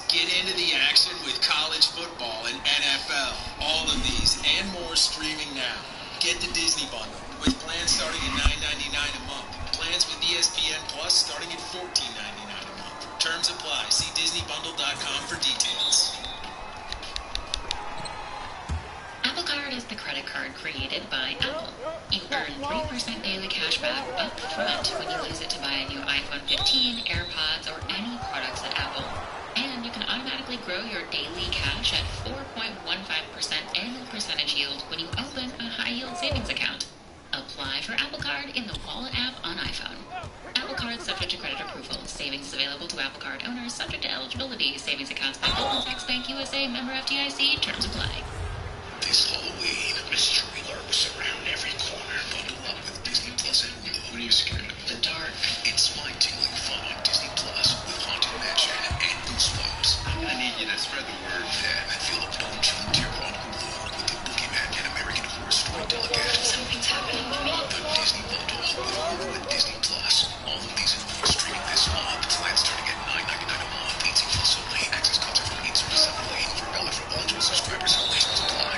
Get into the action with college football and NFL. All of these and more streaming now. Get the Disney Bundle with plans starting at $9.99 a month. Plans with ESPN Plus starting at $14.99 a month. Terms apply. See DisneyBundle.com for details. Apple Card is the credit card created by Apple. You earn 3% daily cash back up front when you use it to buy a new iPhone 15, AirPods, or any products at Apple. And you can automatically grow your daily cash at 4.15% annual percentage yield when you open a high-yield savings account. Apply for Apple Card in the Wallet app on iPhone. Apple Card subject to credit approval. Savings is available to Apple Card owners subject to eligibility. Savings accounts by Goldman Sachs Bank USA, member FDIC. Terms apply. This Halloween, mystery lurks around every corner. Bundle up with Disney Plus and Hulu. What are you scared of? The dark. It's spine-tingling fun on Disney Plus with Haunted Mansion and Goosebumps. I'm gonna need you to spread the word. Yeah, and feel a bone chilling terror on Hulu with the Boogeyman and American Horror Story delegate. Something's happening to me. The Disney Bundle with Hulu and Disney Plus. All of these and more streaming this month. Plans starting at $9.99 a month. 18 plus only. Access content from 8 service separately. For valid for eligible subscribers and license apply.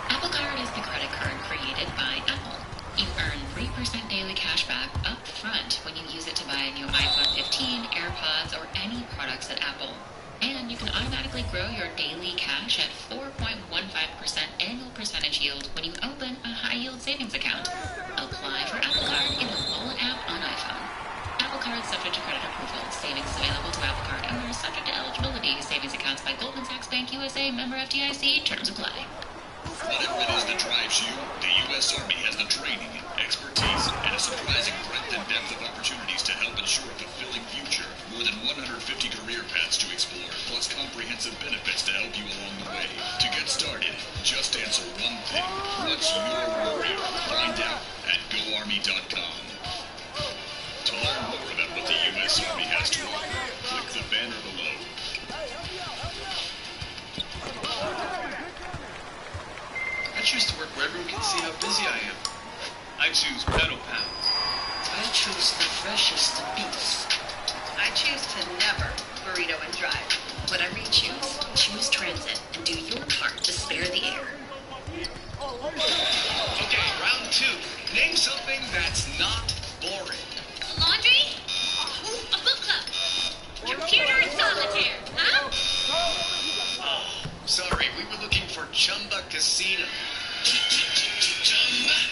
Apple Card is the credit card created by Apple. You earn 3% daily cash back up front when you use it to buy a new iPhone 15, AirPods, or any products at Apple. And you can automatically grow your daily cash at 4.15% annual percentage yield when you open a high-yield savings account. Apply for Apple Card in the Wallet app on iPhone. Apple Card subject to credit approval. Savings is available to Apple Card owners subject to eligibility. Savings accounts by Goldman Sachs Bank USA, member FDIC. Terms apply. Whatever it is that drives you, the U.S. Army has the training, expertise, and a surprising breadth and depth of opportunities to help ensure a fulfilling future. More than 150 career paths to explore, plus comprehensive benefits to help you along the way. To get started, just answer one thing. What's your warrior? Find out at GoArmy.com. To learn more about what the U.S. Army has to offer, click the banner below. I choose to work where everyone can see how busy I am. I choose pedal pounds. I choose the freshest beef. I choose to never burrito and drive. Whatever you choose transit and do your part to spare the air. Okay, round 2. Name something that's not boring. Laundry? A book club? Computer and solitaire, huh? Oh, sorry, we were looking for Chumba Casino.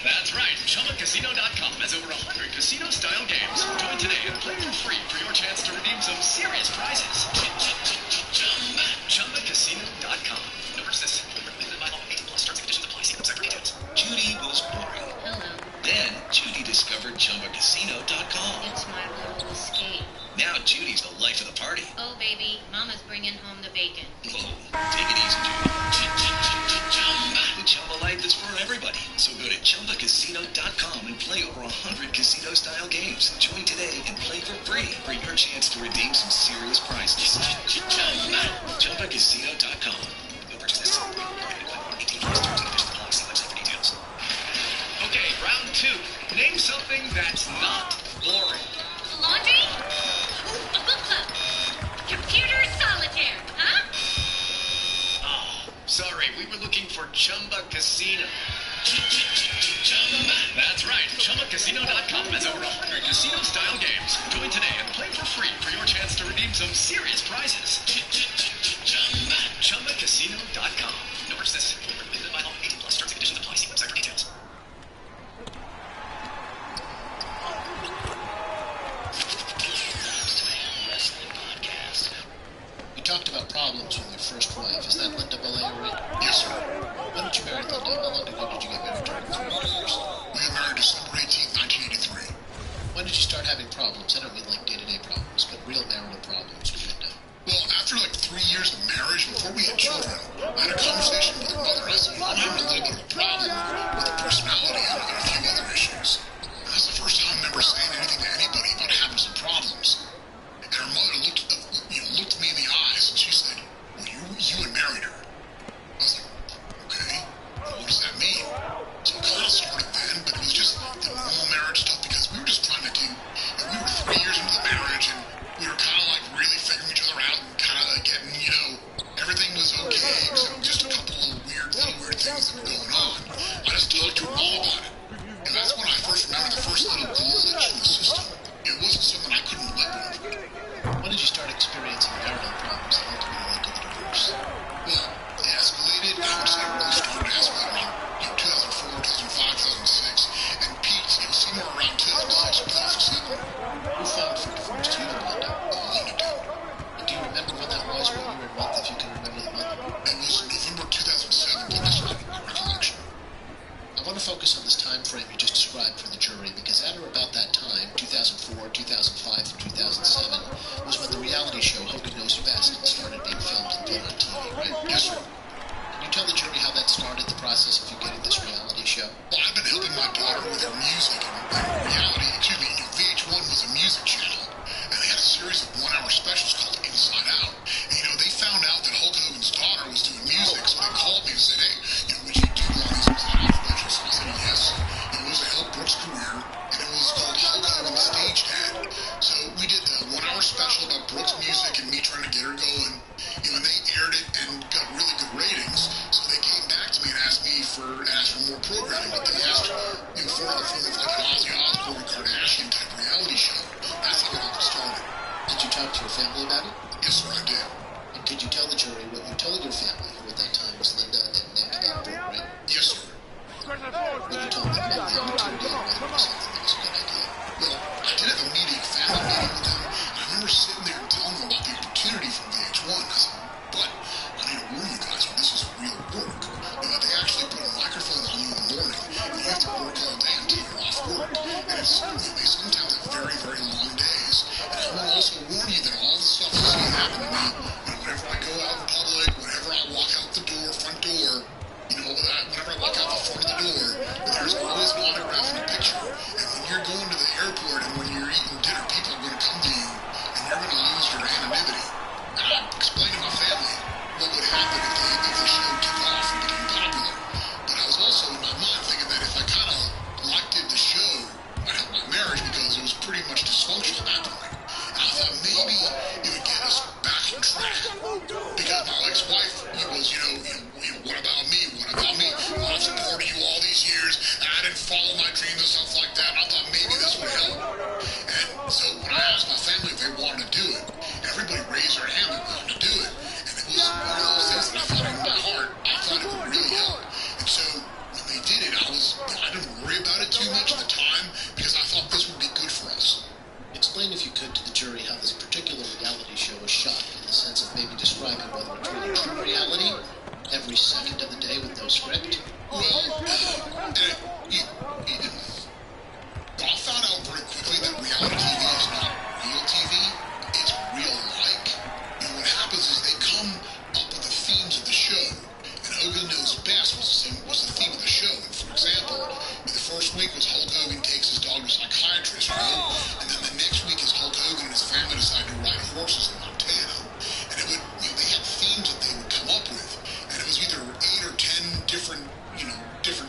That's right, ChumbaCasino.com has over 100 casino-style games. Join today and play for free for your chance to redeem some serious prizes. ChumbaCasino.com. No purchase necessary. By law, 18 plus terms and conditions apply. See website for details. Judy was boring. Hello. Then Judy discovered ChumbaCasino.com. It's my little escape. Now Judy's the life of the party. Oh, baby, Mama's bringing home the bacon. Whoa, take it easy, Judy. The Chumba life is for everybody. So go to ChumbaCasino.com and play over 100 casino-style games. Join today and play for free for your chance to redeem some serious prizes. ChumbaCasino.com. No purchase necessary. 18 plus terms and conditions apply. See website for details. Okay, round 2. Name something that's not boring. Laundry? A book club? Computer and solitaire, huh? Oh, sorry, we were looking for Chumba Casino. That's right, ChumbaCasino.com has over 100 casino-style games. Join today and play for free for your chance to redeem some serious prizes. ChumbaCasino.com. No purchase necessary. Limited by law. 18 plus terms and conditions apply. See website for details. You talked about problems with your first wife. Is that Linda Bollea, right? Yes, sir. When did you marry Linda? How long ago did you get married to her? 3 years. We got married December 18th, 1983. When did you start having problems? I don't mean like day-to-day problems, but real marital problems with Linda. Well, after like 3 years of marriage, before we had children, I had a conversation with her mother. I said, Mom, I'm having a little bit of a problem with her personality and a few other issues. That's the first time I remember saying anything to anybody about having some problems. And her mother looked me in the eyes and she said, well, you had married her. I was like, okay, well, what does that mean? So it kind of started then, but it was just the normal marriage stuff because we were just trying to do, and we were 3 years into the marriage and we were kind of like really figuring each other out. 2005 and 2007 was when the reality show Hogan Knows Best started being filmed and put on TV, right? Yes, sir. Can you tell the jury how that started, the process of you getting this reality show? Well, I've been helping my daughter with her music and reality. Excuse me, VH1 was a music channel, and they had a series of one-hour specials called Inside Out. And, they found out that Hulk Hogan's daughter was doing music, so they called me and said, hey, would you do one of these Inside Out specials? So I said, yes. It was to help Brooks' career, and it was called Hulk Hogan the Stage Dad. So we did the one-hour special about Brooks' music and me trying to get her going. And they aired it and got really good ratings. So they came back to me and asked for more programming, but they asked for like an Ozzy Osbourne, Kardashian type reality show. That's how it all started. Did you talk to your family about it? Yes, sir, I did. And could you tell the jury what you told your family, who at that time was Linda and Nick about Brooke, right? Yes, sir. When you told them about the opportunity and why it was something that was a good idea? Well, I did have a meeting, a family meeting with them, and I remember sitting there and telling them about the opportunity from VH1. I said, but I need to warn you guys, this is real work. They actually put a microphone on you in the morning, and you have to work all day until you're off work. And they sometimes have very, very long days. And I will also warn you that all the stuff you see happen to me, whenever I go out in public, whenever I walk out the door, front door, whenever I walk out the front of the door, there's always an autograph in the picture. And when you're going to the airport and when you're eating dinner, people are going to come to you, and you're going to lose your anonymity. And I explained to my family what would happen if the show took off and became popular. But I was also in my mind thinking that if I kind of did the show, I'd help my marriage because it was pretty much dysfunctional at that point. And I thought maybe it would get us back on track. Because my ex-wife, what about me? What about me? Well, I've supported you all these years, and I didn't follow my dreams and stuff like that, and I thought maybe this would help. And so when I asked my family if they wanted to do it, everybody raised their hand and wanted to do it. And it was one of those things that I thought in my heart, I thought it would really help. And so when they did it, I didn't worry about it too much at the time because I thought this would be good for us. Explain, if you could, to the jury how this particular reality show was shot, in the sense of maybe describing whether it's really true reality, every second of the day with no script. Well, I found out very quickly that reality TV is not real TV. It's real-like. What happens is they come up with the themes of the show, and Hogan Knows Best was the theme of the show. And for example, the first week was Hulk Hogan takes his dog to a psychiatrist, right? And then the next week is Hulk Hogan and his family decide to ride horses in Montana. And it would, they had themes that they would come up with, and it was either 8 or 10 different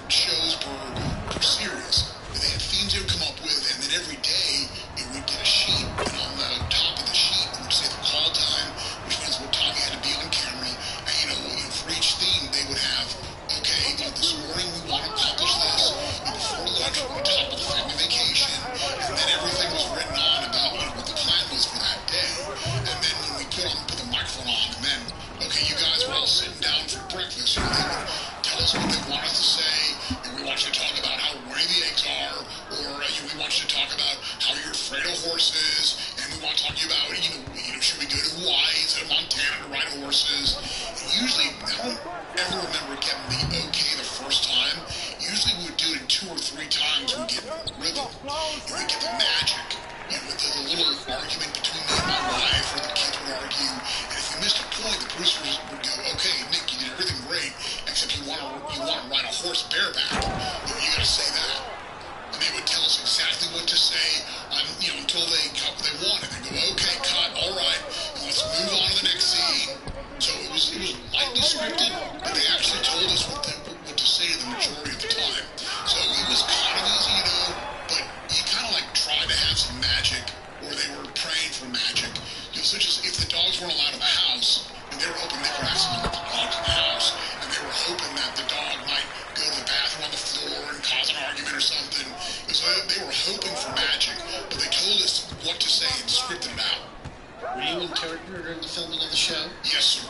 shows per series. And they had themes they would come up with, and then every day it would get a sheet, and on the top of the sheet it would say the call time, which means what time you had to be on camera. And for each theme they would have, okay, this morning we want to accomplish this, and before lunch we're going to talk about the family vacation, and then everything was written on about what the plan was for that day. And then when we put the microphone on, and then, okay, you guys were all sitting down for breakfast, they would tell us what they want us to say, and we want you to talk about how runny the eggs are, or we want you to talk about how you're afraid of horses, and we want to talk to you about, should we go to Hawaii instead of Montana to ride horses? And usually, I don't ever remember getting the okay the first time. Usually we would do it in 2 or 3 times, we'd get rhythm, and we'd get the magic, with the little argument between me and my wife, or the kids would argue, and if you missed a point, the producers would go, okay, Nick, you did everything great, except you want to ride a horse bareback. You got to say that. And they would tell us exactly what to say, until they cut what they wanted. They go, okay, cut, all right, let's move on to the next scene. So it was lightly scripted, but they actually told us what to say the majority of the time. So it was kind of easy, but you kind of tried to have some magic, or they were praying for magic. Such as if the dogs weren't allowed in the house, and they were hoping they could accidentally put the dogs in the house, and they were hoping that the dog might go to the bathroom on the floor and cause an argument or something. So they were hoping for magic, but they told us what to say and scripted it out. Were you in character during the filming of the show? Yes, sir.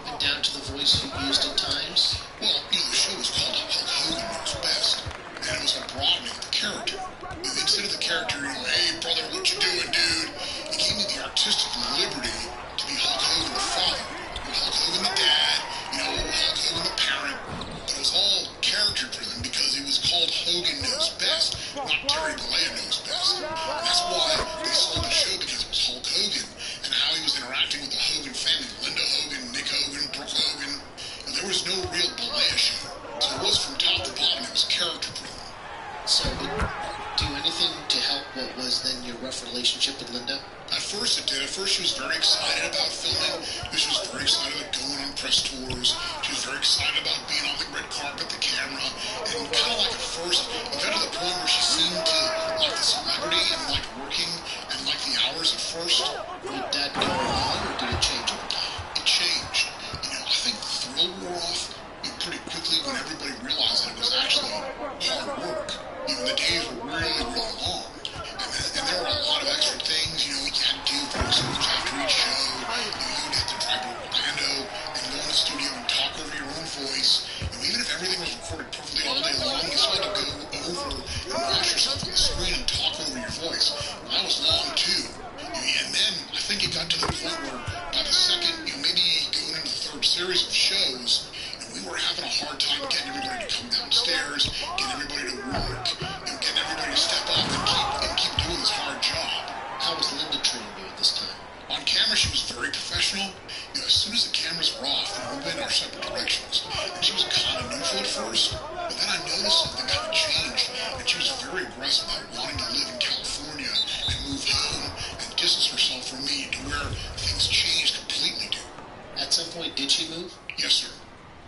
And down to the voice you used at times? Well, the show was called Hulk Hogan Knows Best, and it was a broadening of the character. Instead of the character, hey, brother, what you doing, dude? It gave me the artistic liberty to be Hulk Hogan the father, Hulk Hogan the dad, Hulk Hogan the parent. But it was all character-driven because it was called Hogan Knows Best, not Terry Bollea Knows Best. And that's why they sold the show relationship with Linda? At first it did. At first she was very excited about filming. She was very excited about going on press tours. She was very excited about being on the red carpet, the camera. And kind of like at first, it got to the point where she seemed to like the celebrity and like working and like the hours at first. Did that go on, or did it change over time? It changed. I think the thrill wore off pretty quickly when everybody realized that it was actually hard work. The days were really, really long. And there were a lot of extra things, you had to do voiceovers after each show. You would have to drive to Orlando and go in the studio and talk over your own voice. Even if everything was recorded perfectly all day long, you still had to go over and watch yourself on the screen and talk over your voice. And that was long too. And then I think it got to the point where by the second, maybe going into the third series of shows, we were having a hard time getting everybody to come downstairs, getting everybody to work, and getting everybody to step up and keep doing this hard job. How was Linda treating you at this time? On camera, she was very professional. As soon as the cameras were off, we went in our separate directions. And she was kind of neutral at first, but then I noticed something kind of changed, and she was very aggressive about wanting to live in California and move home and distance herself from me to where things changed completely, dude. At some point, did she move? Yes, sir.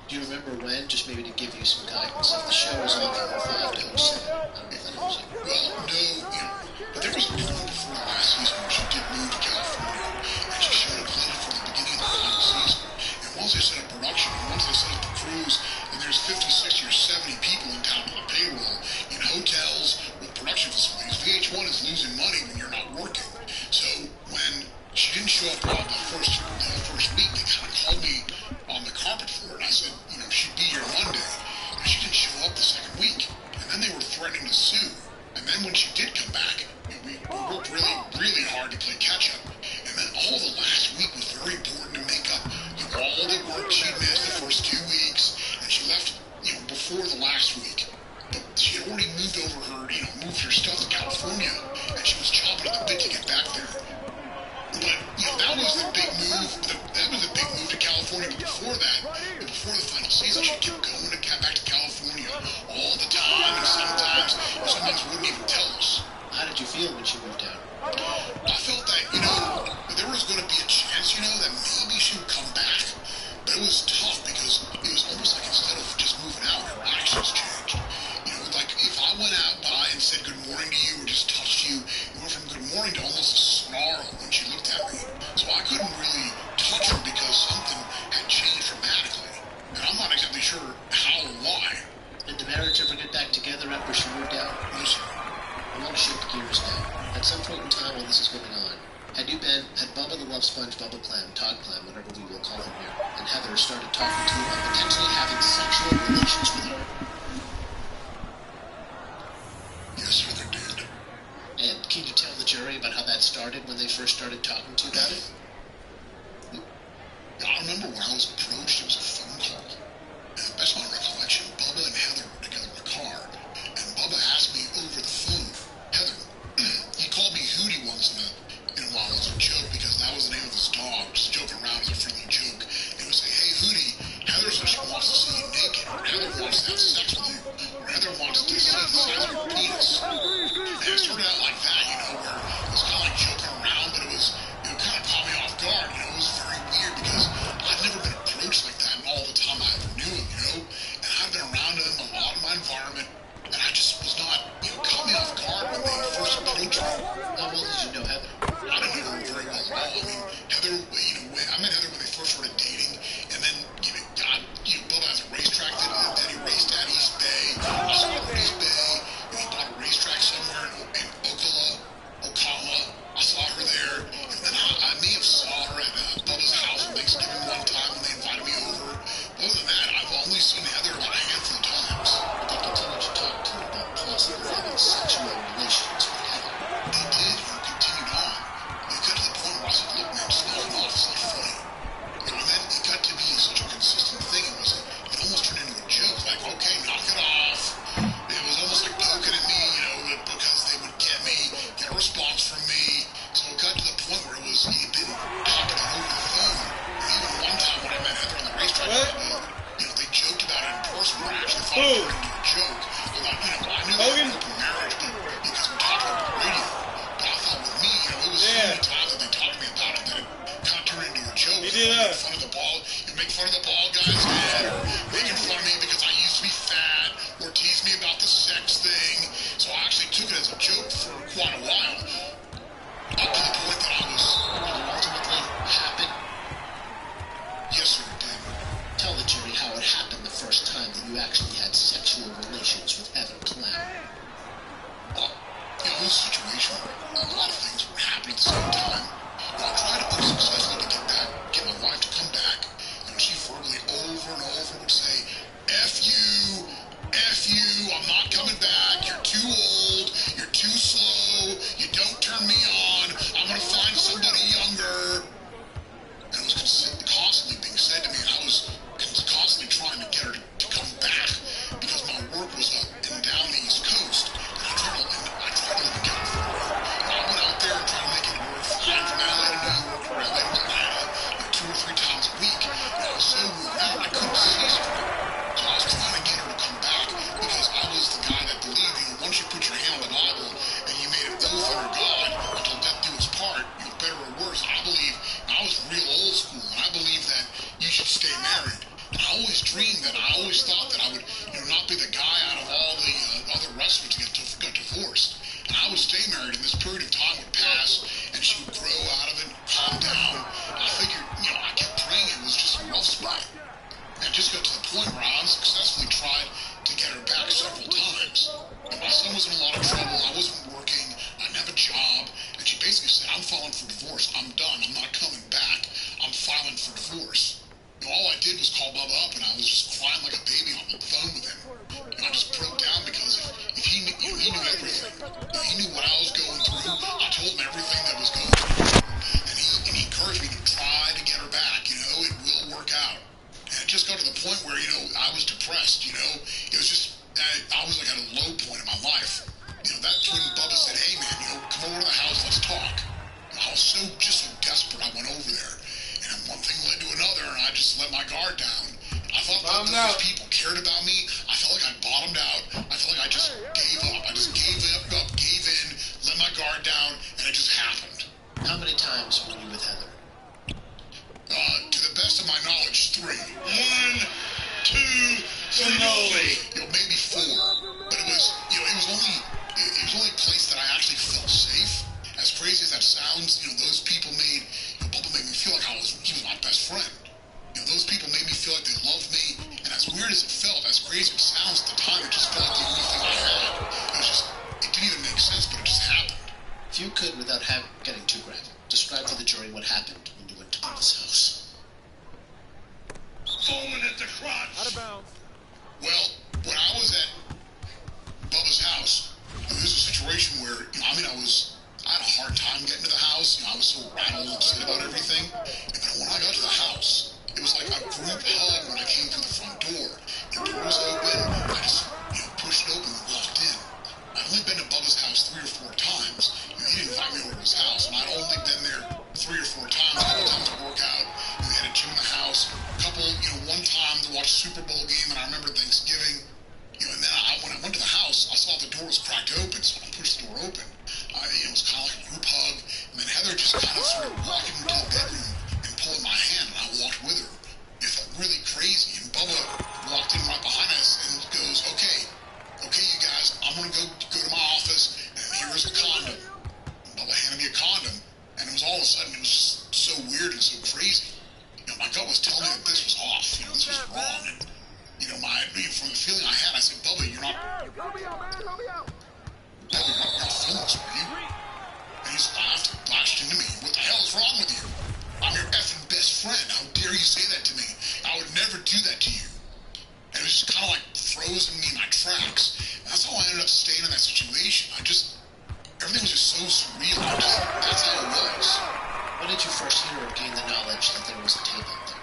Do you remember when, just maybe to give you some guidance? If the show was on from 05 to 07, I don't know if that helps you. Well, no, but there was a point before the last season where she did move to California, and she showed up later for the beginning of the final season. And once they set up production, and once they set up the crews, and there's 50, 60, or 70 people in town on the payroll, in hotels, with production facilities, VH1 is losing money when you're not working. So when she didn't show up the first week, they kind of called me on the carpet for it. And I said, she'd be here Monday. And she didn't show up the second week. And then they were threatening to sue. And then when she did come back, we worked really, really hard to play catch-up. And then all the last week was very important to make up all the work she missed the first 2 weeks. And she left, before the last week. But she had already moved over moved her stuff to California. And she was chomping at the bit to get back there. But, that was the big move. That was a big move to California. But before that, before the final season, she kept going and got back to California all the time. And sometimes wouldn't even tell us. How did you feel when she moved out? I felt that, there was going to be a chance, that maybe she would come back. But it was tough because it was almost like instead of just moving out, her actions changed. Like if I went out by and said good morning to you or just touched you, it went from good morning to almost a snarl when she looked at me. So I couldn't really touch her because something had changed dramatically. And I'm not exactly sure how or why. Did the marriage ever get back together after she moved out? No, sir. I want to shift gears now. At some point in time while this is going on, had Bubba the Love Sponge, Bubba Clam, Todd Clam, whatever we will call him here, and Heather started talking to you about potentially having sexual relations with her? Yes, sir, they did. And can you tell the jury about how that started when they first started talking to you about it? I remember when I was approached, it was a phone call. And that's my recollection. Bubba and Heather were together in the car. And Bubba asked me over the phone, Heather, he called me Hootie once in a while as a joke because that was the name of his dog, just joking around as a friendly joke. And he would say, hey, Hootie, Heather says she wants to see you naked, or Heather wants to have sex with you, or Heather wants to see the size of your penis. And it started out like that, where it was kind of like joking around, but it was, kind of caught me off guard. It was very weird because I've never been approached like that in all the time I ever knew him, And I've been around him a lot in my environment, and I just was not, caught me off guard when they first approached me. How well did you know Heather? I didn't know her very well at all. Heather, I met Heather when they first started dating, and then, Bubba has a racetrack that he raced at East Bay. I saw her at East Bay, and he bought a racetrack somewhere in Ocala. I saw her there, and then I may have saw her at Bubba's house on Thanksgiving one time when they invited me over. But other than that, I've only seen Heather about a handful of times. But they continued to talk to you about possibly having sexual relations with Heather. They did, and continued on. It got to the point where I said, look, man, just knock it off. only time that they talked to me about it, that it kind of turned into a joke. Make fun of the ball. You make fun of the ball guy's head, or making fun of me because I used to be fat, or tease me about the sex thing. So I actually took it as a joke for quite a while. Up to the point that I was ultimately happened. Yes, sir, it did. Tell the jury how it happened the first time that you actually had sexual relations with Heather Clem. Well, in this situation, a lot of things were happening at the same time. I tried to unsuccessfully to get my wife to come back, and she verbally over and over would say, F you, I'm not coming back, you're too old, you're too slow, you don't turn me on, I'm gonna find somebody younger. And it was constantly being said to me, and I was constantly trying to get her to come back, because my work was up and down the East Coast, and I tried to live in California. And I went out there and tried to make it work, flying from LA to New York or LA to Atlanta, 2 or 3 times a week, and I was so worn out, I couldn't see straight. So I was trying to get her to come back, because I was the guy that believed, once you put your hand on the Bible, and you made an oath under God, until death do us part, better or worse, I believe, I was real old school, and I believe that you should stay married. And I always dreamed that, I always thought that I would, not be the guy out of all the other wrestlers that got divorced. And I would stay married, and this period of time would pass, and she would grow out of it, calm down. And I figured, I kept praying it was just a rough spot. And it just got to the point where I unsuccessfully tried to get her back several times. And my son was in a lot of trouble, I wasn't working, I didn't have a job, and she basically said, I'm filing for divorce, I'm done, I'm not coming back, I'm filing for divorce. All I did was call Bubba up, and I was just crying like a baby on the phone with him. And I just broke down, because if he knew, he knew everything. He knew what I was going through. I told him everything that was going through. And he encouraged me to try to get her back, it will work out. And it just got to the point where, I was depressed, it was just, I was like at a low point in my life. That's when Bubba said, hey man, come over to the house, let's talk. And I was so desperate, I went over there. And one thing led to another, and I just let my guard down. I thought that those people cared about me. I felt like I bottomed out. I felt like I just gave up. I just gave in, let my guard down, and it just happened. How many times were you with Heather? To the best of my knowledge, 3. 1, 2, Cannoli. Maybe 4. But it was, it was only a place that I actually felt safe. As crazy as that sounds, those people made me feel like he was my best friend. Those people made me feel like they loved me, and as weird as it felt, as crazy as it sounds at the time, it just felt like the only thing I had. It didn't even make sense, but it just happened. If you could, without getting too graphic, describe to the jury what happened when you went to Bubba's house. Foaming at the crotch. Out of bounds. Well, when I was at Bubba's house, there was a situation where, I had a hard time getting to the house. I was so rattled and upset about everything. And then when I got to the house, it was like a group hug when I came through the front door. The door was open. I just, pushed it open and walked in. I'd only been to Bubba's house 3 or 4 times. He didn't invite me over to his house, and I'd only been there 3 or 4 times. A couple times to work out. They had a gym in the house. A couple, one time to watch a Super Bowl game, and I remember Thanksgiving. And then when I went to the house, I saw the door was cracked open, so I pushed the door open. It was kind of like a group hug, and then Heather just kind of started walking into the bedroom and pulling my hand, and I walked with her. It felt really crazy, and Bubba walked in right behind us and goes, okay, you guys, I'm going to go to my office, and here's a condom. And Bubba handed me a condom, and it was all of a sudden, it was just so weird and so crazy. My gut was telling me that this was off, this was wrong, and, from the feeling I had, I said, Bubba, you're not... Help me out, man. Help me out. Bubba, you're not feeling this, were you? And he's laughed and flashed into me. What the hell is wrong with you? I'm your effing best friend. How dare you say that to me? I would never do that to you. And it was just kind of like frozen me in my tracks. And that's how I ended up staying in that situation. Everything was just so surreal. That's how it was. When did you first hear or gain the knowledge that there was a tape out there?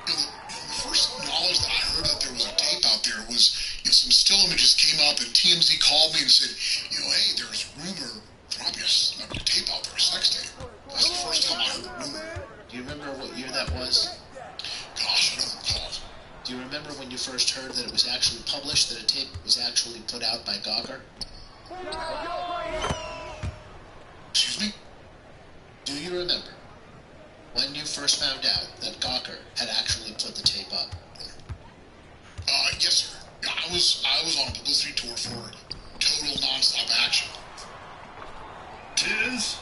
The first knowledge that I heard that there was a tape out there was, some still images came up, and TMZ called me and said, hey, there's rumor, probably a tape out there, a sex tape. That's the first time I heard the rumor. Do you remember what year that was? Gosh, I don't recall. Do you remember when you first heard that it was actually published, that a tape was actually put out by Gawker? Excuse me? Do found out that Gawker had actually put the tape up? Yes, sir. Yeah, I was on a publicity tour for total nonstop action. Tis?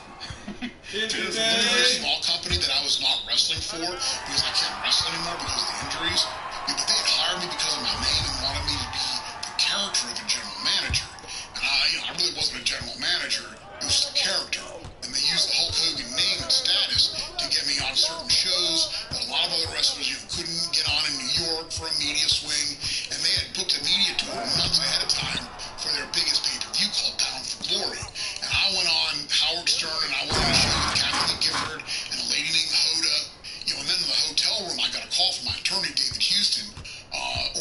It was a very small company that I was not wrestling for because I can't wrestle anymore because of the injuries. Yeah, but they had hired me because of my name and wanted me to be the character of a general manager. And I really wasn't a general manager. It was just a character. And they used the Hulk Hogan name and status to get me on certain shows that a lot of other wrestlers couldn't get on in New York for a media swing. And they had booked a media tour months ahead of time for their biggest pay-per-view called Bound for Glory. And I went on Howard Stern and I went on a show with Kathleen Gifford and a lady named Hoda. And then in the hotel room I got a call from my attorney, David Houston,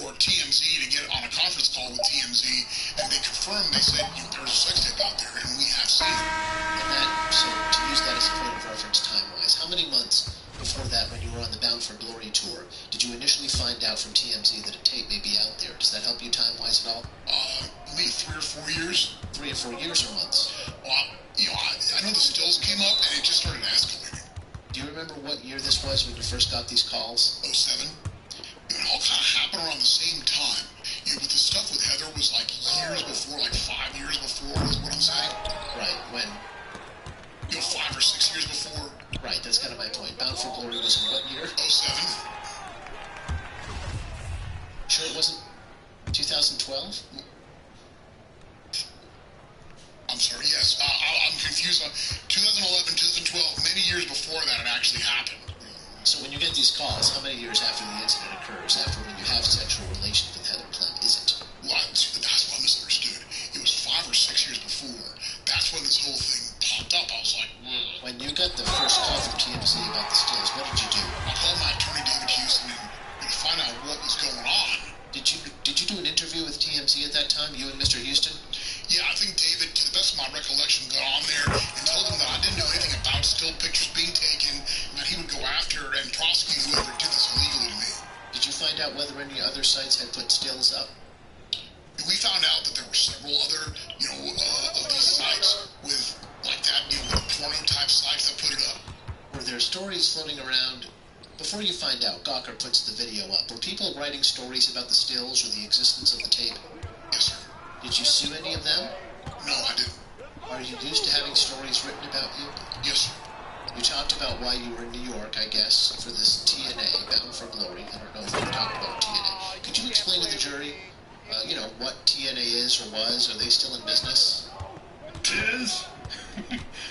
or TMZ, to get on a conference call with TMZ, and they confirmed, they said, there's a sex tape out there, and we have seen it. And that, so to use that as a point of reference time-wise, how many months before that, when you were on the Bound for Glory tour, did you initially find out from TMZ that a tape may be out there? Does that help you time-wise at all? Maybe 3 or 4 years. 3 or 4 years or months? Well, I know the stills came up, and it just started escalating. Do you remember what year this was when you first got these calls? 07. It all kind of happened around the same time. But the stuff with Heather was like years before, like 5 years before, is what I'm saying. Right, when? 5 or 6 years before. Right, that's kind of my point. Bound for Glory was in what year? 07. Sure it wasn't 2012? I'm sorry, yes. I'm confused. 2011, 2012, many years before that it actually happened. So when you get these calls, how many years after the incident occurs, after when you have sexual relations with Heather Clem, is it? Well, that's what I misunderstood. It was 5 or 6 years before. That's when this whole thing popped up. I was like, When you got the first call from TMZ about the stills, what did you do? I called my attorney, David Houston, and to find out what was going on. Did you do an interview with TMZ at that time, you and Mr. Houston? Yeah, I think David, to the best of my recollection, got on there and told him that I didn't know anything about still pictures being taken, and that he would go after and prosecute whoever did this illegally to me. Did you find out whether any other sites had put stills up? We found out that there were several other, of these sites with, like that, porno-type sites that put it up. Were there stories floating around? Before you find out, Gawker puts the video up. Were people writing stories about the stills or the existence of the tape? Yes, sir. Did you sue any of them? No, I didn't. Are you used to having stories written about you? Yes, sir. You talked about why you were in New York, I guess, for this TNA, Bound for Glory. I don't know if you talked about TNA. Could you explain to the jury, what TNA is or was? Are they still in business? Tis?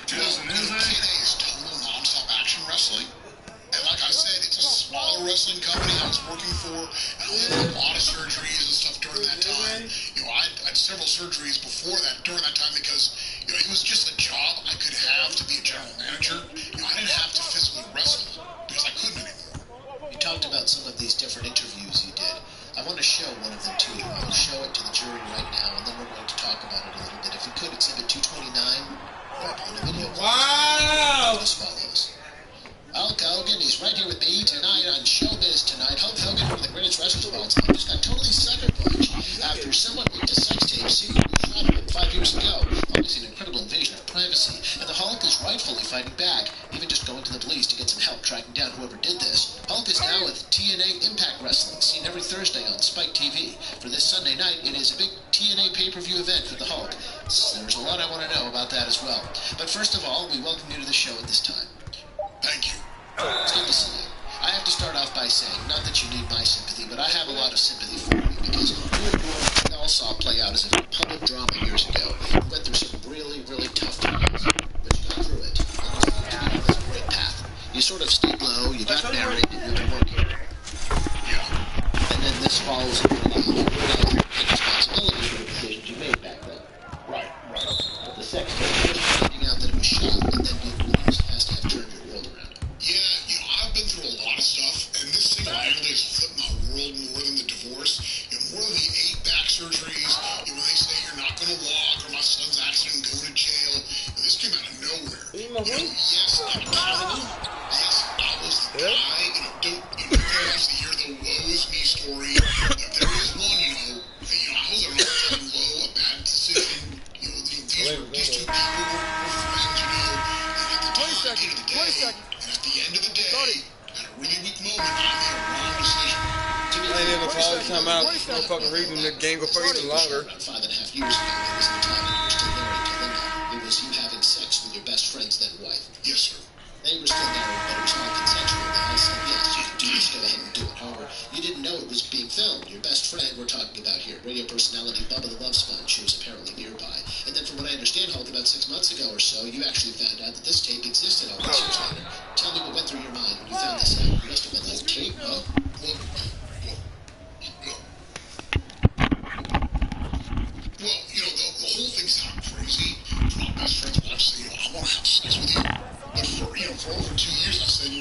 Tis and is TNA is total nonstop action wrestling. And like I said, it's a smaller wrestling company I was working for, and I did a lot of surgeries and stuff during that time. I had several surgeries before that, during that time, because, it was just a job I could have to be a general manager. I didn't have to physically wrestle, because I couldn't anymore. You talked about some of these different interviews you did. I want to show one of them to you. I'll show it to the jury right now, and then we're going to talk about it a little bit. If you could, Exhibit 229, right on the video. Wow! As follows. Hulk Hogan, he's right here with me tonight on Showbiz Tonight. Hulk Hogan, one of the greatest wrestlers of all time, just got totally sucker punched after someone leaked a sex tape secretly shot at him 5 years ago. Hulk is an incredible invasion of privacy, and the Hulk is rightfully fighting back, even just going to the police to get some help tracking down whoever did this. Hulk is now with TNA Impact Wrestling, seen every Thursday on Spike TV. For this Sunday night, it is a big TNA pay-per-view event for the Hulk. There's a lot I want to know about that as well. But first of all, we welcome you to the show at this time. Thank you. It's good to see you. I have to start off by saying, not that you need my sympathy, but I have a lot of sympathy for you, because you and your we all saw play out as a public drama years ago. You went through some really, really tough times, but you got through it, and you seem to be on this great path. You sort of stayed low, you got married, and you've been working. Yeah. And then this falls into you realize you take responsibility for the decisions you made back then. Right. But the sex tape, first finding out that it was shot, and then being released, has to have turned your world around. Yeah, I've been through a lot of stuff, and this single-handedly has flipped my world more than the divorce. More than the 8 back surgeries, when they say you're not going to walk, or my son's accident and go to jail, this came out of nowhere. Yes, I'm accountable. Yes, I was the guy, don't watch to hear the woe is me story. There is one, I was a real low, a bad decision. These 2 people were friends, and at the time, at the end of the day, and at the end of the day, At a really weak moment, I made a wrong decision. I ain't never called time out. No fucking reason the game go for even longer. About 5.5 years ago, it was the time that you were still married to Linda. It was you having sex with your best friend's then wife. Yes, sir. They were still married, but it was all consensual. They all said yes, you can do this, go ahead and do it. However, you didn't know it was being filmed. Your best friend we're talking about here, radio personality Bubba the Love Sponge, who was apparently nearby. And then from what I understand, Hulk, about 6 months ago or so, you actually found out that this tape existed all these years later. Tell me what went through your mind when you found this out. You must have been like, tape? Huh? Well, you know, the whole thing sounded crazy. For my best friends, but I just said, I want to have sex with you. But for over 2 years, I said,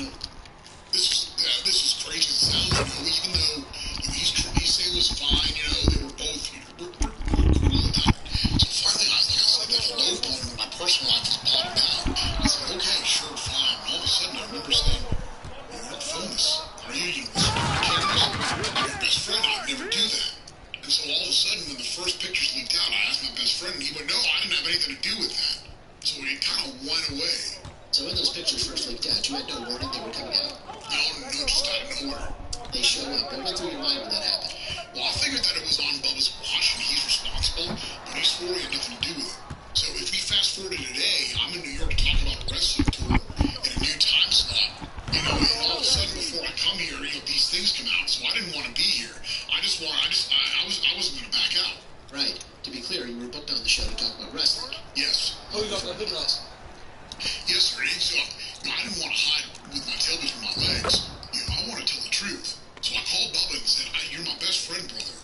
this is crazy as hell, even though he's saying it was fine, they were both, we're cool with that. So finally, I said that hello button when my personal life was bottomed out. I said, okay, sure, fine. And all of a sudden, I remember saying, you're not filming this. Are you? This is my cameras. I'm your best friend. I'd never do that. And so all of a sudden, when the first pictures leaked out, I asked my best friend, and he went, no, I didn't have anything to do with that. So it kind of went away. So when those pictures first leaked out, you had no warning they were coming out? No, just out of nowhere. They showed up. What went through your mind when that happened? Well, I figured that it was on Bubba's watch and he's responsible, but he swore he had nothing to do with it. So if we fast forward to today, I'm in New York talking about a wrestling tour in a new time slot. And all of a sudden before I come here, these things come out, so I didn't want to be here. I wasn't going to back out. Right. To be clear, you were booked on the show to talk about wrestling. Yes. Oh, you got that good enough. Yes, sir. And so, I didn't want to hide with my tail between my legs. I want to tell the truth. So I called Bubba and said, you're my best friend, brother.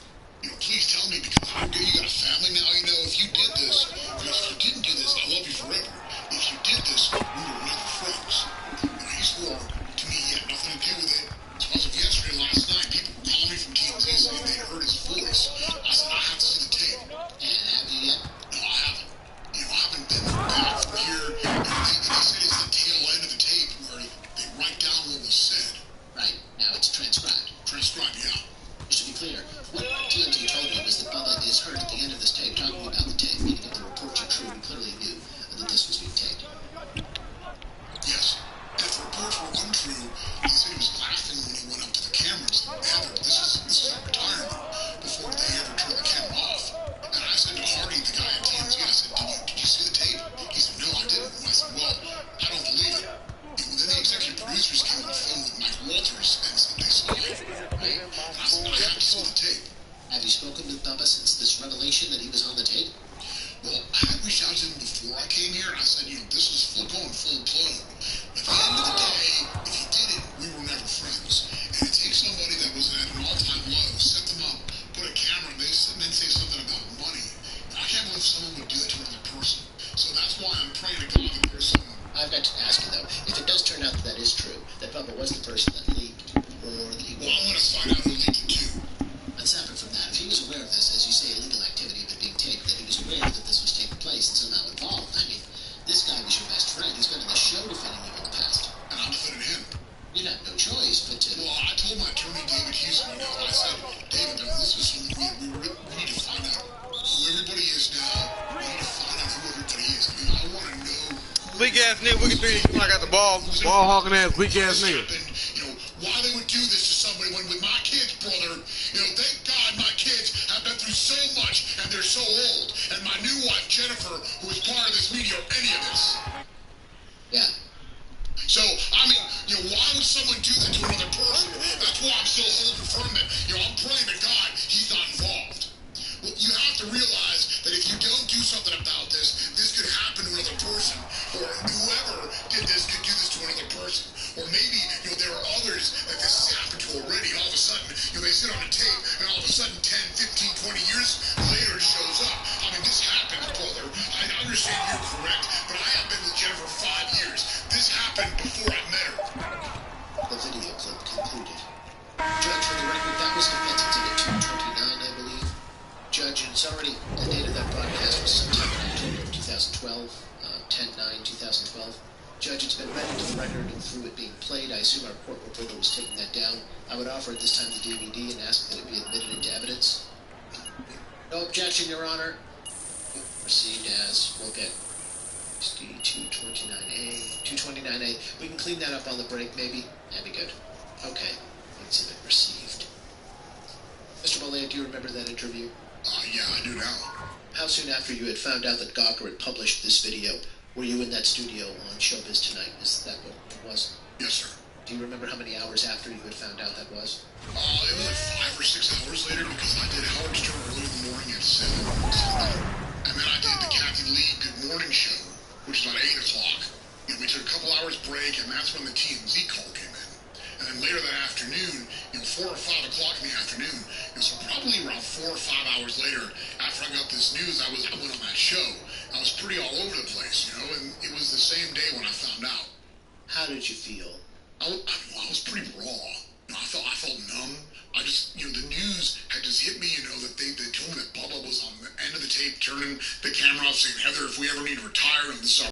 Please tell me, because you got a family now, if you did this, because if you didn't do this, I love you forever. If you did this, we were never friends. He swore to me he had nothing to do with it. So as of yesterday, last night, people were calling me from TMZ saying they heard his voice. I said, I have to see the tape. And have you yet? No, I haven't. I haven't been back from here. They said it's the tail end of the tape where they write down what was said. Right. Now it's transcribed. Transcribed, yeah. Just to be clear, what TMZ told me was that Bubba is heard at the end of this tape talking about the tape, meaning if the reports are true, he clearly knew that this was being taped. Yes. And if the reports were untrue, he said he was laughing when he went up to the cameras. Heather, this is our retirement, before they ever turned the camera off. And I said to Hardy, the guy at TMZ, I said, did you see the tape? He said, no, I didn't. And I said, well, I don't believe it. And then the executive producers came on the phone with Mike Walters and said they saw it. Right? And I said, I have to see the tape. Have you spoken with Bubba since this revelation that he was on the tape? Well, I had reached out to him before I came here, and I said, this is going full blown. At the end of the day, if he did it, we were never friends. And it takes somebody that was at an all-time low, set them up, put a camera, and then say something about money. And I can't believe someone would do that to another person. So that's why I'm praying to God that there's some... I've got to ask you, though, if it does turn out that is true, that Bubba was the person that leaked, or that he was... Well, I want to find out who leaked it too. Let's separate from that. If he was aware of this, as you say, illegal activity of it being taped, that he was aware that this was taking place and somehow involved, this guy was your best friend. He's been on the show defending you in the past. And I'm defending him. You'd have no choice but to... Well, I told my attorney, David Hughes, right now, I said, David, this is something we need to find out who everybody is now. We need to find out who everybody is. I want to know... Weak ass nigga, we can see I got the ball hawking ass, weak ass nigga. Why they would do this to somebody when with my kids, brother, thank God my kids have been through so much and they're so old. And my new wife, Jennifer, who is part of this media, or any of this. Yeah. So, why would someone do that to another person? That's why I'm still holding firm that, I'm praying to God he's not involved. Well, you have to realize that if you don't do something about this, this could happen to another person. Or whoever did this could do this to another person. Or maybe, there are others that this has happened to already. And all of a sudden, they sit on a tape, and all of a sudden, 10, 15, 20 years later, it shows up. This happens, brother. I understand you're correct, but I have been with Jennifer 5 years. This happened before I met her. The video clip concluded. Judge, for the record, that was Defense Exhibit 229, I believe. Judge, it's already, the date of that broadcast was September 19, 2012, 10/9/2012. Judge, it's been read into the record and through it being played. I assume our court reporter was taking that down. I would offer at this time the DVD and ask that it be admitted into evidence. No objection, Your Honor. Proceed as will get. SD229A, 229A. We can clean that up on the break, maybe? That'd be good. Okay, exhibit received. Mr. Malaya, do you remember that interview? Yeah, I do now. How soon after you had found out that Gawker had published this video were you in that studio on Showbiz Tonight? Is that what it was? Yes, sir. Do you remember how many hours after you had found out that was? It was like 5 or 6 hours later because I did Howard Stern early in the morning at 7. And then I did the Kathy Lee Good Morning Show, which is about 8 o'clock. We took a couple hours break, and that's when the TMZ call came in. And then later that afternoon, 4 or 5 o'clock in the afternoon, so probably around 4 or 5 hours later, after I got this news, I went on that show. I was pretty all over the place, and it was the same day when I found out. How did you feel? I was pretty raw. I felt numb. I just, the news had just hit me, that they told me that Bubba was on the end of the tape, turning the camera off, saying, Heather, if we ever need to retire, this is our